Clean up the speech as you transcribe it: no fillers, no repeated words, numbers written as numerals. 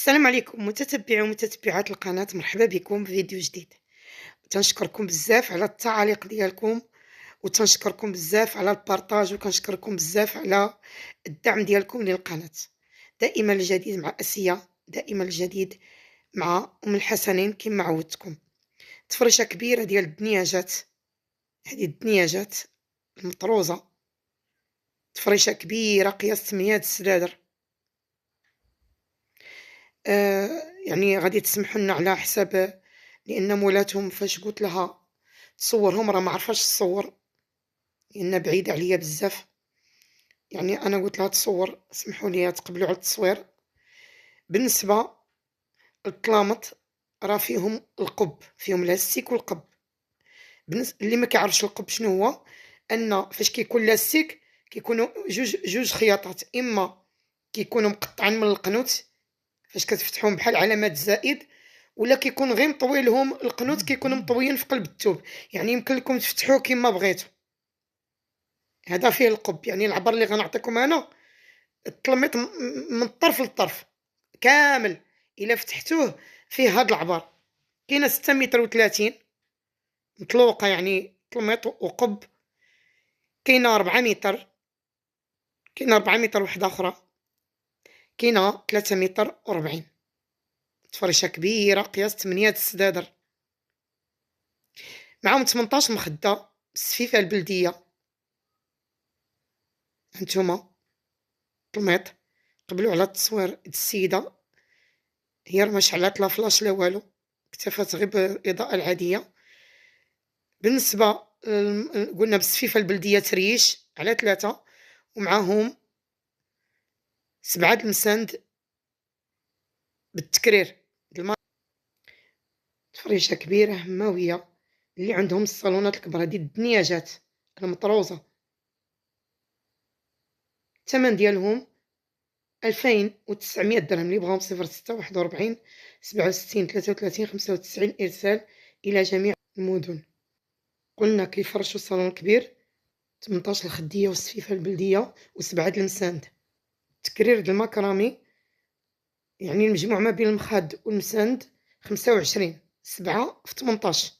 السلام عليكم متتبعي ومتتبعات القناة، مرحبا بكم بفيديو جديد. تنشكركم بزاف على التعاليق ديالكم، وتنشكركم بزاف على البارطاج، وكنشكركم بزاف على الدعم ديالكم للقناة. دائما الجديد مع اسيا، دائما الجديد مع ام الحسنين كما عودتكم. تفرشه كبيره ديال الدنياجات، هذه الدنياجات المطروزه، تفرشه كبيره قياس 8 السدادر. يعني غادي تسمحوا لنا على حساب، لان مولاتهم فاش قلت لها تصورهم راه ما عرفاش تصور، لان بعيد عليا بزاف. يعني انا قلت لها تصور، سمحوا لي تقبلوا على التصوير. بالنسبه للطلامط راه فيهم القب، فيهم لاستيك والقب. اللي ما كيعرفش القب شنو هو، ان فاش كيكون لاستيك كيكونوا جوج خياطات، اما كيكونوا مقطعين من القنوت فاش كتفتحوهم بحال علامات زائد، ولا كيكون غير مطويلهم القنوت كيكونوا مطويين في قلب الثوب، يعني يمكن لكم تفتحوه كما بغيتوا. هذا فيه القب، يعني العبر اللي غنعطيكم انا التلميط من الطرف للطرف كامل، الا فتحتوه فيه هذا العبر. كاينه 6 متر و30 مطلوقه، يعني تلميط وقب. كاينه 4 متر، كاينه 4 متر وحده اخرى، كاينه 3 متر و40. تفرشه كبيره قياس 8 السدادر، معاهم 18 مخده بالسفيفه البلديه. هانتوما طلميط. قبلوا على التصوير. هاد السيده هي راه ما شعلات لا فلاش لا والو، اكتفت غير بالاضاءه العاديه. بالنسبه قلنا بالسفيفه البلديه تريش على 3، ومعاهم 7 المساند بالتكرير. تفريشه كبيره هماويه اللي عندهم الصالونات الكبرى ديال الدنياجات المطروزه. الثمن ديالهم 2900 درهم. اللي بغاهم 06 41 67 33 95 ارسال الى جميع المدن. قلنا كيفرشوا الصالون الكبير 18 الخديه والسفيفه البلديه و7 المساند. تكرير د المكرامي، يعني المجموع ما بين المخاد والمساند 25، 7 في 18.